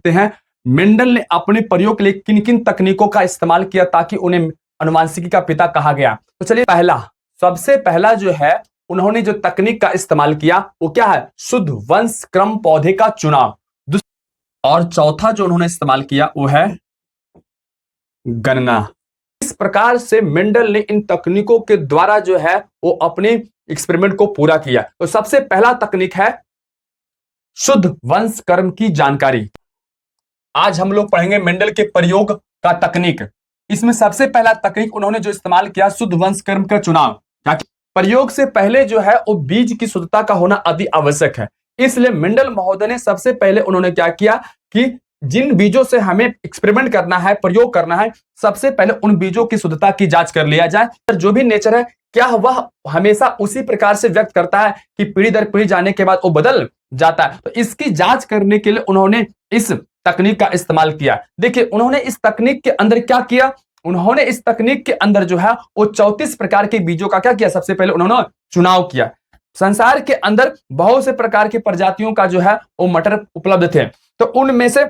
सकते हैं मेंडल ने अपने प्रयोग के लिए किन किन तकनीकों का इस्तेमाल किया ताकि उन्हें अनुवांशिकी का पिता कहा गया। तो चलिए सबसे पहला जो है उन्होंने जो तकनीक का इस्तेमाल किया वो क्या है, शुद्ध वंश क्रम पौधे का चुनाव। और चौथा जो उन्होंने इस्तेमाल किया वो है गणना। इस प्रकार से मेंडल ने इन तकनीकों के द्वारा जो है वो अपने एक्सपेरिमेंट को पूरा किया। तो सबसे पहला तकनीक है शुद्ध वंश क्रम की जानकारी। आज हम लोग पढ़ेंगे मेंडल के प्रयोग का तकनीक। इसमें सबसे पहला तकनीक उन्होंने जो इस्तेमाल किया शुद्ध वंश क्रम का चुनाव। प्रयोग से पहले जो है वो बीज की शुद्धता का होना अति आवश्यक है। इसलिए मेंडल महोदय ने सबसे पहले उन्होंने क्या किया कि जिन बीजों से हमें एक्सपेरिमेंट करना है, प्रयोग करना है, सबसे पहले उन बीजों की शुद्धता की जांच कर लिया जाए। जो भी नेचर है क्या वह हमेशा उसी प्रकार से व्यक्त करता है कि पीढ़ी दर पीढ़ी जाने के बाद वो बदल जाता है। तो इसकी जांच करने के लिए उन्होंने इस तकनीक का इस्तेमाल किया। देखिए उन्होंने इस तकनीक के अंदर क्या किया, उन्होंने इस तकनीक के अंदर जो है वो 34 प्रकार के बीजों का क्या किया, सबसे पहले उन्होंने चुनाव किया। संसार के अंदर बहुत से प्रकार की प्रजातियों का जो है वो मटर उपलब्ध थे। तो उनमें से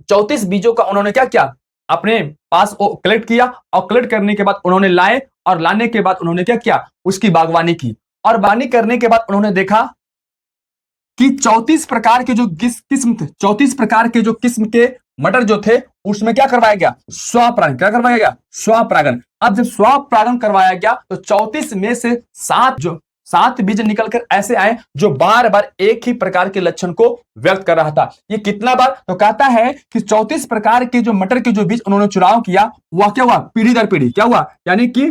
34 बीजों का उन्होंने क्या किया, अपने पास वो कलेक्ट किया और कलेक्ट करने के बाद उन्होंने लाए और लाने के बाद उन्होंने क्या किया, उसकी बागवानी की। और बागवानी करने के बाद उन्होंने देखा कि 34 प्रकार के जो किस्म थे, 34 प्रकार के जो किस्म के मटर जो थे उसमें क्या करवाया गया, स्वपरागन। क्या करवाया गया, स्वपरागन। अब जब स्वपरागन करवाया गया तो 34 में से 7 बीज निकलकर ऐसे आए जो बार बार एक ही प्रकार के लक्षण को व्यक्त कर रहा था। ये कितना बार, तो कहता है कि 34 प्रकार के जो मटर के जो बीज उन्होंने चुनाव किया वह क्या हुआ, पीढ़ी दर पीढ़ी क्या हुआ, यानी कि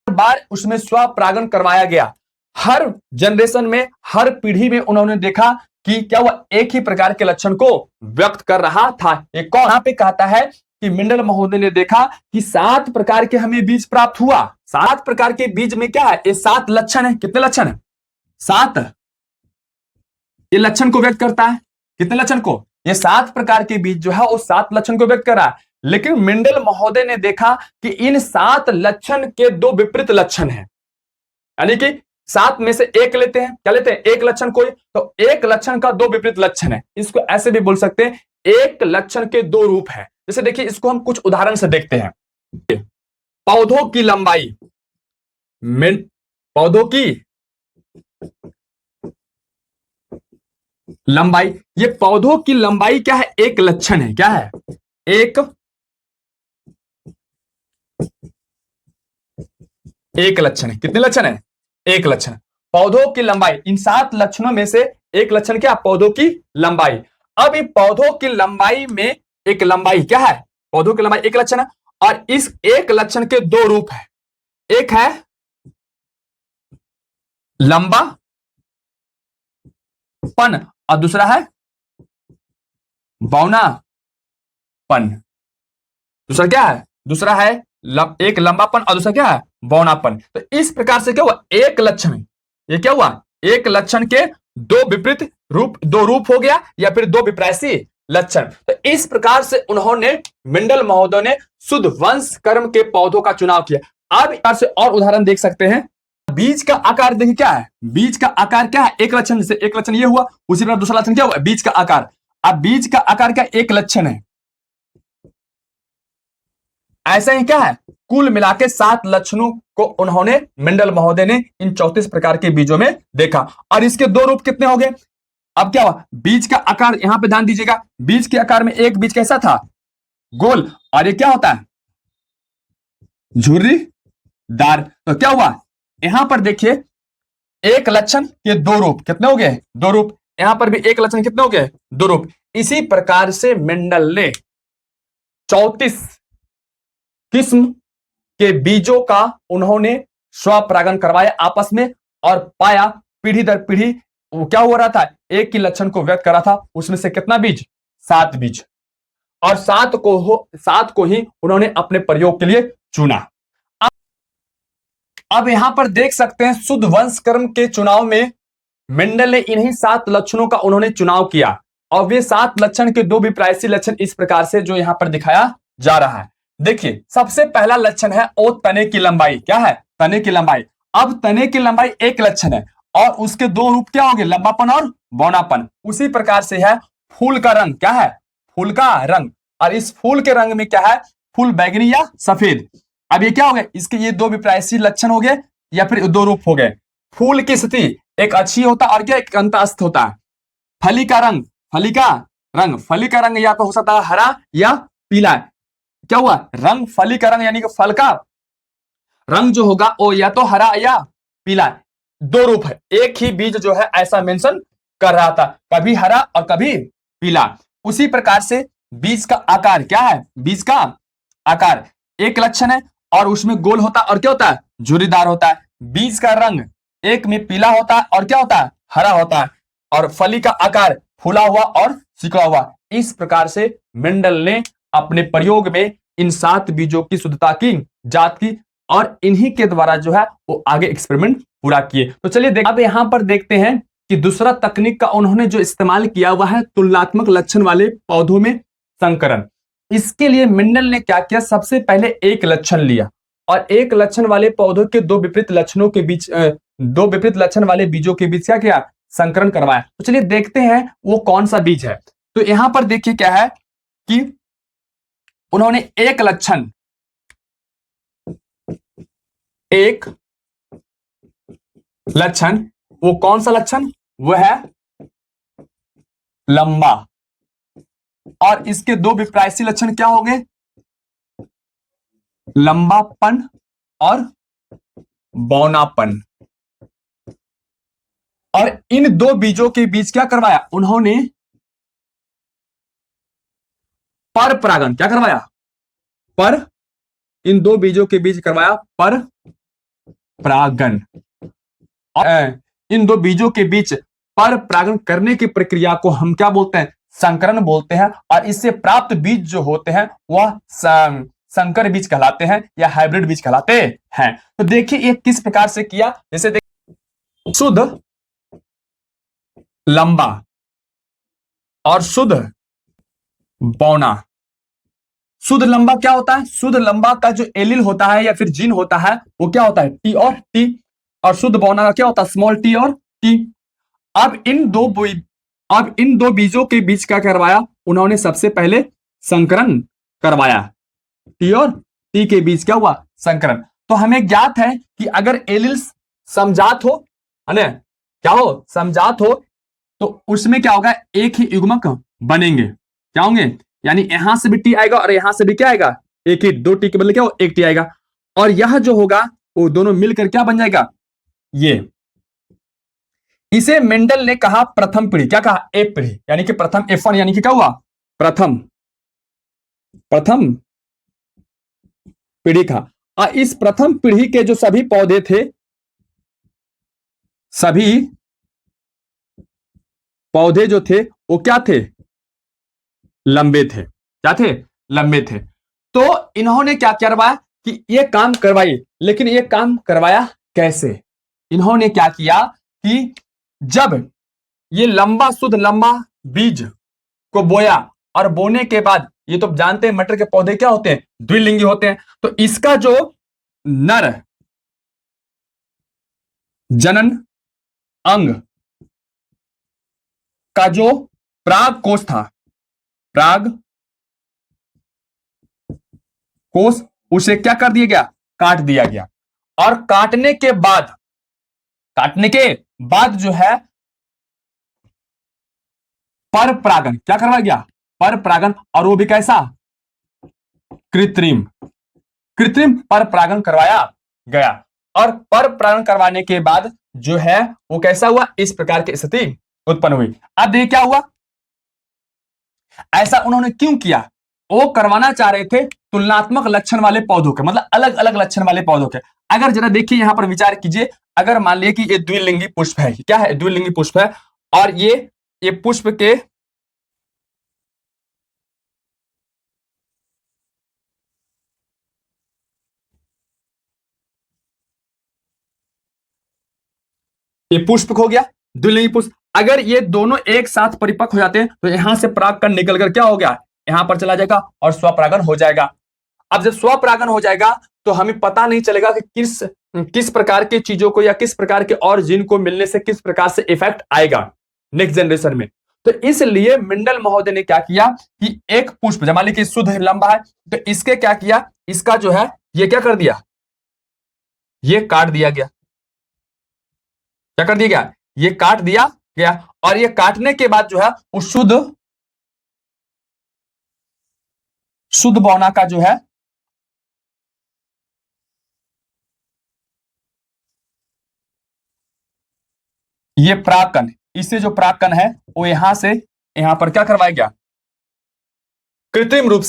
बार उसमें स्वपरागन करवाया गया। हर जनरेशन में, हर पीढ़ी में उन्होंने देखा कि क्या वह एक ही प्रकार के लक्षण को व्यक्त कर रहा था। एक और यहां पे कहता है कि मेंडल महोदय ने देखा कि 7 प्रकार के हमें बीज प्राप्त हुआ। 7 प्रकार के बीज में क्या है, ये 7 लक्षण है। कितने लक्षण है, 7। ये लक्षण को व्यक्त करता है। कितने लक्षण को, ये 7 प्रकार के बीज जो है वो 7 लक्षण को व्यक्त कर रहा है। लेकिन मेंडल महोदय ने देखा कि इन 7 लक्षण के 2 विपरीत लक्षण हैं, यानी कि 7 में से एक लेते हैं, क्या लेते हैं, एक लक्षण कोई, तो एक लक्षण का 2 विपरीत लक्षण है। इसको ऐसे भी बोल सकते हैं एक लक्षण के 2 रूप है। जैसे देखिए इसको हम कुछ उदाहरण से देखते हैं। पौधों की लंबाई, पौधों की लंबाई, ये पौधों की लंबाई क्या है, एक लक्षण है। क्या है, एक लक्षण है। कितने लक्षण है, एक लक्षण। पौधों की लंबाई, इन 7 लक्षणों में से एक लक्षण क्या, पौधों की लंबाई। अब इन पौधों की लंबाई में एक लंबाई क्या है, पौधों की लंबाई एक लक्षण है और इस एक लक्षण के 2 रूप है। एक है लंबा पन और दूसरा है बौनापन। दूसरा क्या है, दूसरा है एक लंबापन और दूसरा क्या है, बौनापन। तो इस प्रकार से क्या हुआ, एक लक्षण, ये क्या हुआ, एक लक्षण के 2 विपरीत रूप, 2 रूप हो गया या फिर 2 विप्रायसी लक्षण। तो इस प्रकार से उन्होंने मेंडल महोदय ने शुद्ध वंश क्रम के पौधों का चुनाव किया। अब इस प्रकार से और उदाहरण देख सकते हैं। बीज का आकार देखिए क्या है, बीज का आकार क्या है, एक लक्षण से एक लक्षण ये हुआ, उसी प्रकार दूसरा लक्षण क्या हुआ, बीज का आकार। अब बीज का आकार क्या, एक लक्षण है। ऐसा ही क्या है, कुल मिलाके 7 लक्षणों को उन्होंने मेंडल महोदय ने इन 34 प्रकार के बीजों में देखा। और इसके 2 रूप कितने हो गए। अब क्या हुआ, बीज का आकार, यहां पे ध्यान दीजिएगा, बीज के आकार में एक बीज कैसा था, गोल, और ये क्या होता है, झुर्रीदार। तो क्या हुआ, यहां पर देखिए एक लक्षण के 2 रूप कितने हो गए, 2 रूप। यहां पर भी एक लक्षण कितने हो गए, 2 रूप। इसी प्रकार से मेंडल ने 34 किस्म के बीजों का उन्होंने स्वपरागन करवाया आपस में और पाया पीढ़ी दर पीढ़ी वो क्या हो रहा था, एक ही लक्षण को व्यक्त कर रहा था। उसमें से कितना बीज, 7 बीज, और 7 को ही उन्होंने अपने प्रयोग के लिए चुना। अब यहां पर देख सकते हैं शुद्ध वंश क्रम के चुनाव में मेंडल ने इन्हीं 7 लक्षणों का उन्होंने चुनाव किया और वे 7 लक्षण के 2 विप्रायसी लक्षण इस प्रकार से जो यहां पर दिखाया जा रहा है। देखिए सबसे पहला लक्षण है ओ तने की लंबाई। क्या है, तने की लंबाई। अब तने की लंबाई एक लक्षण है और उसके 2 रूप क्या होंगे, लंबापन और बौनापन। उसी प्रकार से है फूल का रंग। क्या है, फूल का रंग, और इस फूल के रंग में क्या है, फूल बैगनी या सफेद। अब ये क्या हो गया, इसके ये दो विपरीत लक्षण हो गए या फिर दो रूप हो गए। फूल की स्थिति एक अच्छी होता है और क्या एक अंतस्थ होता है। फली का रंग, फली का फली का रंग या तो हो सकता है हरा या पीला। क्या हुआ, रंग, फली का रंग यानी कि फल का रंग जो होगा वो या तो हरा या पीला, दो रूप है। एक ही बीज जो है ऐसा मेंशन कर रहा था, कभी हरा और कभी पीला। उसी प्रकार से बीज का आकार क्या है, बीज का आकार एक लक्षण है और उसमें गोल होता है और क्या होता है, झुर्रीदार होता है। बीज का रंग एक में पीला होता है और क्या होता है, हरा होता है। और फली का आकार फूला हुआ और सिकुड़ा हुआ। इस प्रकार से मेंडल ने अपने प्रयोग में इन 7 बीजों की शुद्धता की जांच की और इन्हीं के द्वारा जो है वो आगे एक्सपेरिमेंट पूरा किए। तो चलिए अब यहां पर देखते हैं कि दूसरा तकनीक का उन्होंने जो इस्तेमाल किया हुआ है तुलनात्मक लक्षण वाले पौधों में संकरण। इसके लिए मेंडल ने क्या किया, सबसे पहले एक लक्षण लिया और एक लक्षण वाले पौधों के दो विपरीत लक्षणों के बीच दो विपरीत लक्षण वाले बीजों के बीच क्या किया, संकरण करवाया। तो चलिए देखते हैं वो कौन सा बीज है। तो यहां पर देखिए क्या है कि उन्होंने एक लक्षण, एक लक्षण, वो कौन सा लक्षण, वो है लंबा। और इसके दो विपरीत लक्षण क्या हो गए, लंबापन और बौनापन। और इन दो बीजों के बीच क्या करवाया उन्होंने, पर परागण। क्या करवाया, पर, इन दो बीजों के बीच करवाया पर परागण। और इन दो बीजों के बीच पर परागण करने की प्रक्रिया को हम क्या बोलते हैं, संकरण बोलते हैं। और इससे प्राप्त बीज जो होते हैं वह संकर बीज कहलाते हैं या हाइब्रिड बीज कहलाते हैं। तो देखिए ये किस प्रकार से किया, जैसे देखिए शुद्ध लंबा और शुद्ध बौना। शुद्ध लंबा क्या होता है, शुद्ध लंबा का जो एलील होता है या फिर जीन होता है वो क्या होता है, टी और टी। और शुद्ध बौना का क्या होता है, स्मॉल टी और टी। अब इन दो बीजों के बीच क्या करवाया उन्होंने, सबसे पहले संकरण करवाया। टी और टी के बीच क्या हुआ, संकरण। तो हमें ज्ञात है कि अगर एलिल्स समजात हो, है ना, क्या हो, समजात हो, तो उसमें क्या होगा, एक ही युग्मक बनेंगे। क्या होंगे, यानी यहां से भी टी आएगा और यहां से भी क्या आएगा, एक ही, दो टी के बदले क्या हो, एक टी आएगा। और यह जो होगा वो दोनों मिलकर क्या बन जाएगा, ये। इसे मेंडल ने कहा प्रथम पीढ़ी। क्या कहा, एफ पीढ़ी, यानी कि प्रथम, F1 यानी कि क्या हुआ, प्रथम पीढ़ी का। और इस प्रथम पीढ़ी के जो सभी पौधे थे, सभी पौधे जो थे वो क्या थे, लंबे थे। क्या थे, लंबे थे। तो इन्होंने क्या करवाया कि ये काम करवाइए, लेकिन ये काम करवाया कैसे। इन्होंने क्या किया कि जब ये लंबा, शुद्ध लंबा बीज को बोया और बोने के बाद, ये तो जानते हैं मटर के पौधे क्या होते हैं, द्विलिंगी होते हैं। तो इसका जो नर जनन अंग का जो प्राग कोश था, प्राग कोश, उसे क्या कर दिया गया, काट दिया गया। और काटने के बाद जो है पर परागण क्या करवाया गया, पर परागण। और वो भी कैसा, कृत्रिम पर परागण करवाया गया। और पर परागण करवाने के बाद जो है वो कैसा हुआ, इस प्रकार की स्थिति उत्पन्न हुई। अब देखिए क्या हुआ, ऐसा उन्होंने क्यों किया, वो करवाना चाह रहे थे तुलनात्मक लक्षण वाले पौधों के, मतलब अलग अलग लक्षण वाले पौधों के। अगर जरा देखिए यहां पर विचार कीजिए, अगर मान लिया कि ये द्विलिंगी पुष्प है, क्या है, द्विलिंगी पुष्प है, और ये पुष्प के ये पुष्प हो गया, द्विलिंगी पुष्प। अगर ये दोनों एक साथ परिपक्व हो जाते हैं तो यहां से परागकण निकलकर क्या हो गया, यहां पर चला जाएगा और स्वपरागण हो जाएगा। अब जब स्वपरागण हो जाएगा तो हमें पता नहीं चलेगा कि किस प्रकार की चीजों को या किस प्रकार के और जीन को मिलने से किस प्रकार से इफेक्ट आएगा नेक्स्ट जनरेशन में। तो इसलिए मेंडल महोदय ने क्या किया कि एक पुष्प, मान लीजिए शुद्ध लंबा है, तो इसके क्या किया, इसका जो है ये क्या कर दिया, ये काट दिया गया। क्या कर दिया गया, ये काट दिया गया। और ये काटने के बाद जो है वो शुद्ध बौना का जो है ये प्राकन, इससे जो प्राकन है वो यहां से यहां पर क्या करवाया गया, कृत्रिम रूप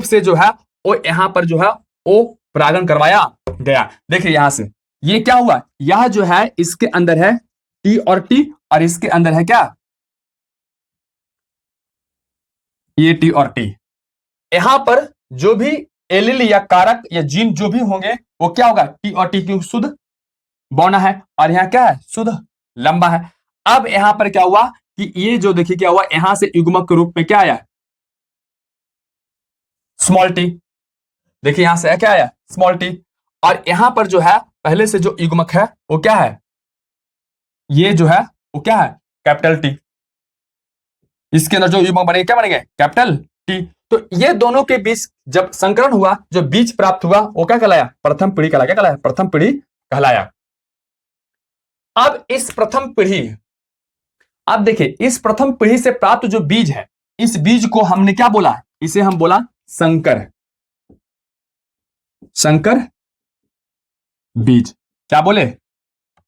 से जो है वो यहां पर जो है वो परागण करवाया गया। देखिए यहां से ये क्या हुआ, यह जो है इसके अंदर है टी और इसके अंदर है क्या, ये टी और टी। यहां पर जो भी एलील या कारक या जीन जो भी होंगे वो क्या होगा, टी और टी, क्योंकि शुद्ध बौना है और यहां क्या है, शुद्ध लंबा है। अब यहां पर क्या हुआ कि ये जो देखिए क्या हुआ, यहां से युग्मक के रूप में क्या आया, स्मॉल टी। देखिए यहां से क्या आया, स्मॉल टी। और यहां पर जो है पहले से जो युग्मक है वो क्या है, ये जो है वो क्या है, कैपिटल टी। इसके अंदर जो युग्मक बनेंगे क्या बनेंगे, कैपिटल टी। तो ये दोनों के बीच जब संकरण हुआ, जो बीज प्राप्त हुआ वो क्या कहलाया, प्रथम पीढ़ी कहलाया। क्या कहलाया, प्रथम पीढ़ी कहलाया। अब इस प्रथम पीढ़ी, अब देखिए इस प्रथम पीढ़ी से प्राप्त जो बीज है, इस बीज को हमने क्या बोला, इसे हम बोला संकर बीज। क्या बोले,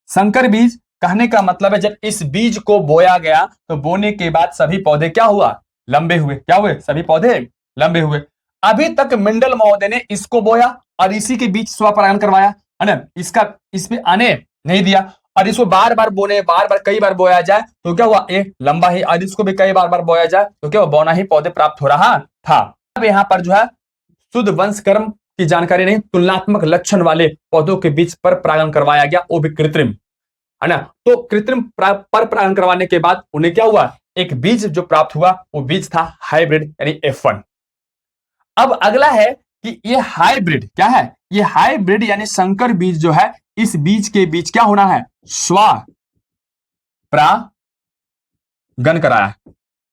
संकर बीज। कहने का मतलब है जब इस बीज को बोया गया तो बोने के बाद सभी पौधे क्या हुआ, लंबे हुए। क्या हुए, सभी पौधे लंबे हुए। अभी तक मेंडल महोदय ने इसको बोया और इसी के बीच स्वपरागण करवाया, है ना, इसका इसमें आने नहीं दिया। और इसको बार बार बोने, बार बार कई बार बोया जाए तो क्या हुआ, ये लंबा ही। और इसको भी कई बार बार बोया जाए तो क्या हुआ, बौना ही पौधे प्राप्त हो रहा था। अब यहाँ पर जो है शुद्ध वंशक्रम की जानकारी नहीं, तुलनात्मक लक्षण वाले पौधों के बीच पर परागण करवाया गया, वो भी कृत्रिम, है ना। तो कृत्रिम पर परागण करवाने के बाद उन्हें क्या हुआ, एक बीज जो प्राप्त हुआ, वो बीज था हाइब्रिड यानी F1। अब अगला है कि ये हाइब्रिड क्या है, ये हाइब्रिड यानी संकर बीज जो है, इस बीज के बीच क्या होना है, स्वपरागण कराया।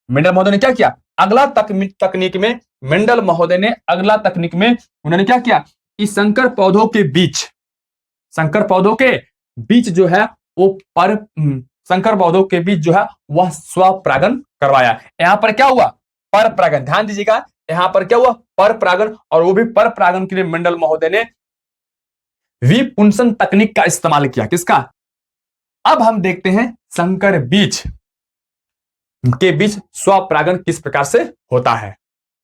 मेंडल महोदय ने क्या किया, अगला तकनीक में मेंडल महोदय ने अगला तकनीक में उन्होंने क्या किया, इस संकर पौधों के बीच जो है वो संकर पौधों के बीच जो है वह स्वपरागण करवाया। यहां पर क्या हुआ, पर परागण। ध्यान दीजिएगा, यहां पर क्या हुआ, पर परागण। और वो भी पर परागण के लिए मेंडल महोदय ने विपुंसन तकनीक का इस्तेमाल किया। किसका, अब हम देखते हैं संकर बीज के बीच स्वपरागण किस प्रकार से होता है।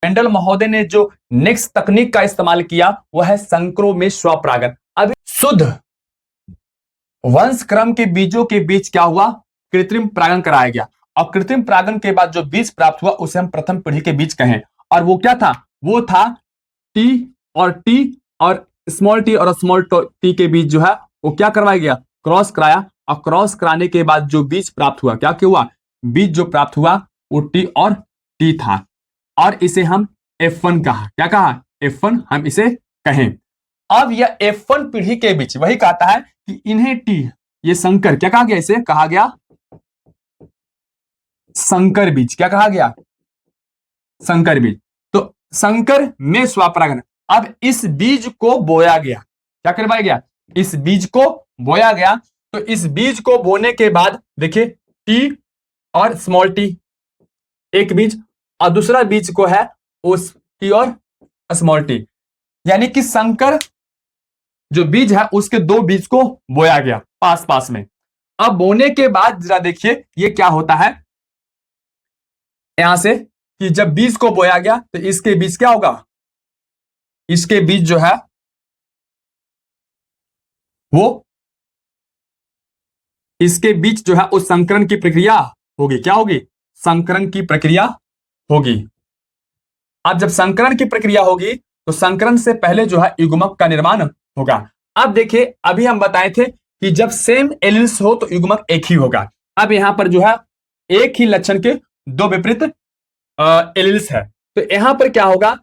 मेंडल महोदय ने जो नेक्स्ट तकनीक का इस्तेमाल किया वह है संकरों में स्वपरागण। अब शुद्ध वंशक्रम के बीजों के बीच क्या हुआ, कृत्रिम परागण कराया गया। और कृत्रिम परागण के बाद जो बीज प्राप्त हुआ उसे हम प्रथम पीढ़ी के बीज कहें। और वो क्या था, वो था टी और स्मॉल टी और स्मॉल टी के बीच जो है वो क्या करवाया गया, क्रॉस कराया। और क्रॉस कराने के बाद जो बीज प्राप्त हुआ, क्या हुआ, बीज जो प्राप्त हुआ वो टी और टी था। और इसे हम F1 कहा। क्या कहा, F1 हम इसे कहें। अब यह F1 पीढ़ी के बीच वही कहता है कि इन्हें टी, ये संकर, क्या कहा गया, इसे कहा गया संकर बीज। क्या कहा गया, संकर बीज। तो संकर में स्वपरागण। अब इस बीज को बोया गया, क्या करवाया गया, इस बीज को बोया गया। तो इस बीज को बोने के बाद देखिए टी और स्मॉल टी एक बीज, और दूसरा बीज को है उस टी और स्मॉल टी, यानी कि संकर जो बीज है उसके दो बीज को बोया गया पास पास में। अब बोने के बाद जरा देखिए ये क्या होता है, यहां से कि जब बीज को बोया गया तो इसके बीच क्या होगा, इसके बीच जो है वो, इसके बीच जो है उस संकरण की प्रक्रिया होगी। क्या होगी, संकरण की प्रक्रिया होगी। अब जब संकरण की प्रक्रिया होगी तो संकरण से पहले जो है युग्मक का निर्माण होगा। अब देखिए अभी हम बताए थे कि जब सेम एलिल्स हो तो युग्मक एक ही होगा। अब यहां पर जो है एक ही लक्षण के दो विपरीत एलिल्स है, तो यहां पर क्या होगा,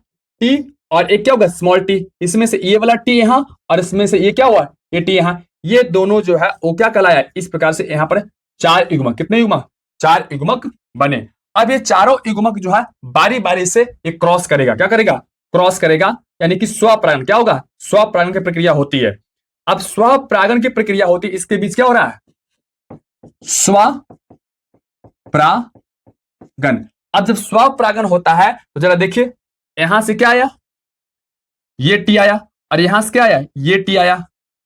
टी और एक क्या होगा, स्मॉल टी। इसमें से ये वाला टी यहां और इसमें से ये क्या हुआ, ये टी यहां। ये दोनों जो है वो क्या कहलाया, इस प्रकार से यहां पर चार युग्मक, कितने युग्मक, 4 युग्मक बने। अब ये चारों युग्मक जो है बारी बारी से ये क्रॉस करेगा। क्या करेगा? क्रॉस करेगा, यानी कि स्वपरागण। क्या होगा? स्वपरागण की प्रक्रिया होती है। अब स्वपरागण की प्रक्रिया होती है, इसके बीच क्या हो रहा है? स्वपरागण। अब जब स्वपरागण होता है तो जरा देखिए, यहां से क्या आया? ये टी आया, और यहां से क्या आया? ये टी आया।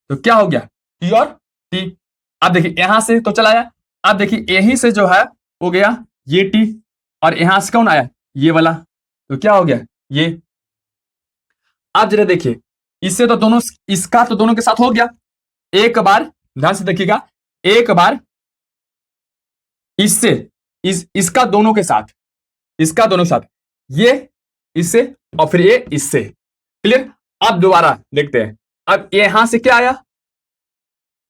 तो क्या हो गया? टी और टी। अब देखिए यहां से तो चला आया, अब देखिए यहीं से जो है हो गया ये टी, और यहां से कौन आया? ये वाला। तो क्या हो गया? ये। अब जरा देखिए, इससे तो दोनों, इसका तो दोनों के साथ हो गया। एक बार ध्यान से देखिएगा, एक बार इससे इसका दोनों के साथ, इसका दोनों के साथ, ये इससे और फिर ये इससे। क्लियर? अब दोबारा देखते हैं। अब यहां से क्या आया?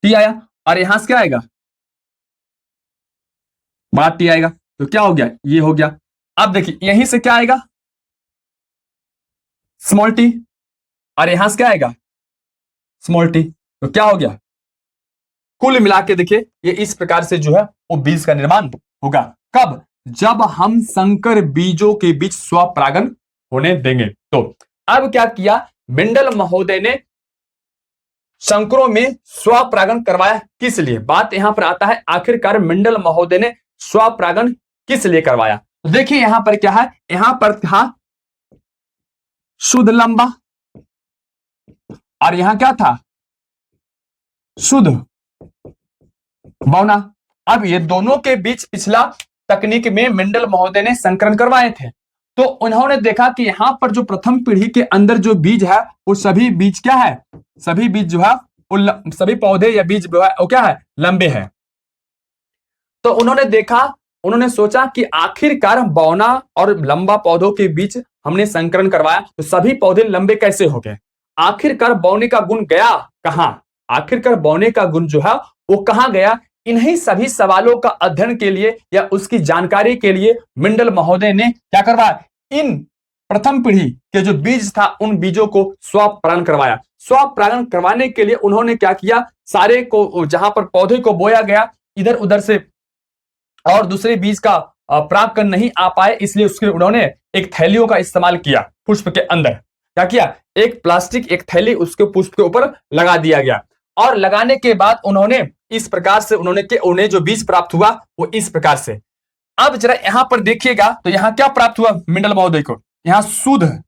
टी आया, और यहां से क्या आएगा? बात टी आएगा। तो क्या हो गया? ये हो गया। अब देखिए यहीं से क्या आएगा? स्मॉल टी, और यहां से क्या आएगा? Small T. तो क्या हो गया? कुल मिला के देखिए, ये इस प्रकार से जो है वो बीज का निर्माण होगा। कब? जब हम संकर बीजों के बीच स्वपरागण होने देंगे। तो अब क्या किया मेंडल महोदय ने? संकरों में स्वपरागण करवाया किस लिए? बात यहां पर आता है, आखिरकार मेंडल महोदय ने स्वपरागण किस लिए करवाया? तो देखिए यहां पर क्या है, यहां पर था शुद्ध लंबा, और यहां क्या था? शुद्ध बौना। अब ये दोनों के बीच पिछला तकनीक में मेंडल महोदय ने संकरण करवाए थे। तो उन्होंने देखा कि यहां पर जो प्रथम पीढ़ी के अंदर जो बीज है, वो सभी बीज क्या है? सभी बीज जो है सभी पौधे या बीज जो है वो क्या है? लंबे हैं। तो उन्होंने देखा, उन्होंने सोचा कि आखिरकार बौना और लंबा पौधों के बीच हमने संकरण करवाया तो सभी पौधे लंबे कैसे हो गए? आखिरकार बौने का गुण गया कहां? आखिरकार बौने का गुण जो है वो कहां गया? इन्हीं सभी सवालों का अध्ययन के लिए या उसकी जानकारी के लिए मेंडल महोदय ने क्या करवाया? इन प्रथम पीढ़ी के जो बीज था उन बीजों को स्वपरागण करवाया। स्वपरागण करवाने के लिए उन्होंने क्या किया? सारे को, जहां पर पौधे को बोया गया, इधर उधर से और दूसरे बीज का परागकण नहीं आ पाए, इसलिए उसके उन्होंने एक थैलियों का इस्तेमाल किया। पुष्प के अंदर क्या किया? एक प्लास्टिक एक थैली उसके पुष्प के ऊपर लगा दिया गया, और लगाने के बाद उन्होंने इस प्रकार से उन्हें जो बीज प्राप्त हुआ वो इस प्रकार से। अब जरा यहां पर देखिएगा तो यहां क्या प्राप्त हुआ मेंडल महोदय को? यहां शुद्ध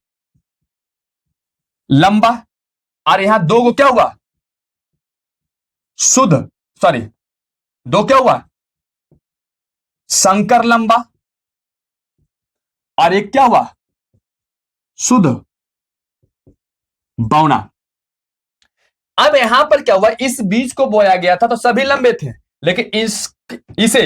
लंबा, और यहां दो को क्या हुआ? शुद्ध, सॉरी, दो क्या हुआ? संकर लंबा, और एक क्या हुआ? शुद्ध बौना। अब यहां पर क्या हुआ? इस बीज को बोया गया था तो सभी लंबे थे, लेकिन इसे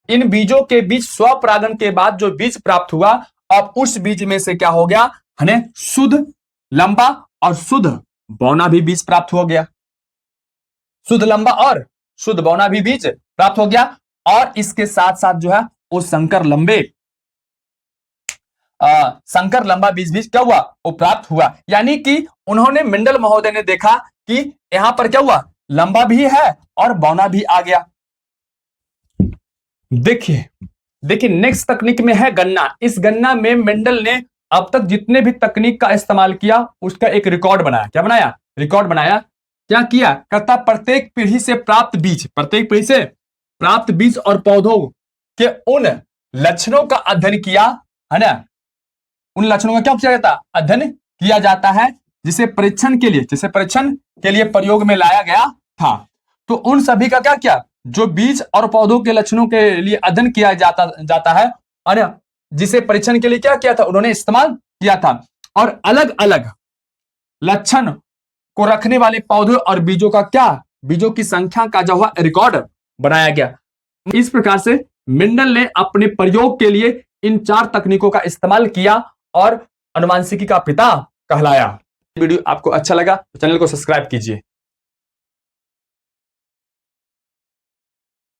इन बीजों के बीच स्वपरागण के बाद जो बीज प्राप्त हुआ, अब उस बीज में से क्या हो गया? हमें शुद्ध लंबा और शुद्ध बौना भी बीज प्राप्त हो गया। शुद्ध लंबा और शुद्ध बौना भी बीज प्राप्त हो गया, और इसके साथ साथ जो है वो संकर लंबा बीज भी क्या हुआ? वो प्राप्त हुआ। यानी कि उन्होंने मेंडल महोदय ने देखा कि यहां पर क्या हुआ? लंबा भी है और बौना भी आ गया। देखिए नेक्स्ट तकनीक में है गन्ना। इस गन्ना में मेंडल ने अब तक जितने भी तकनीक का इस्तेमाल किया उसका एक रिकॉर्ड बनाया। क्या बनाया? रिकॉर्ड बनाया। क्या किया? कहता प्रत्येक पीढ़ी से प्राप्त बीज और पौधों के उन लक्षणों का अध्ययन किया, है ना? उन लक्षणों का क्या किया जाता? अध्ययन किया जाता है, जिसे परीक्षण के लिए प्रयोग में लाया गया था। तो उन सभी का क्या किया? जो बीज और पौधों के लक्षणों के लिए अध्ययन किया जाता है, और जिसे परीक्षण के लिए क्या किया था? उन्होंने इस्तेमाल किया था, और अलग अलग लक्षण को रखने वाले पौधों और बीजों की संख्या का जो है रिकॉर्ड बनाया गया। इस प्रकार से मेंडल ने अपने प्रयोग के लिए इन 4 तकनीकों का इस्तेमाल किया और अनुवांशिकी का पिता कहलाया। वीडियो आपको अच्छा लगा तो चैनल को सब्सक्राइब कीजिए।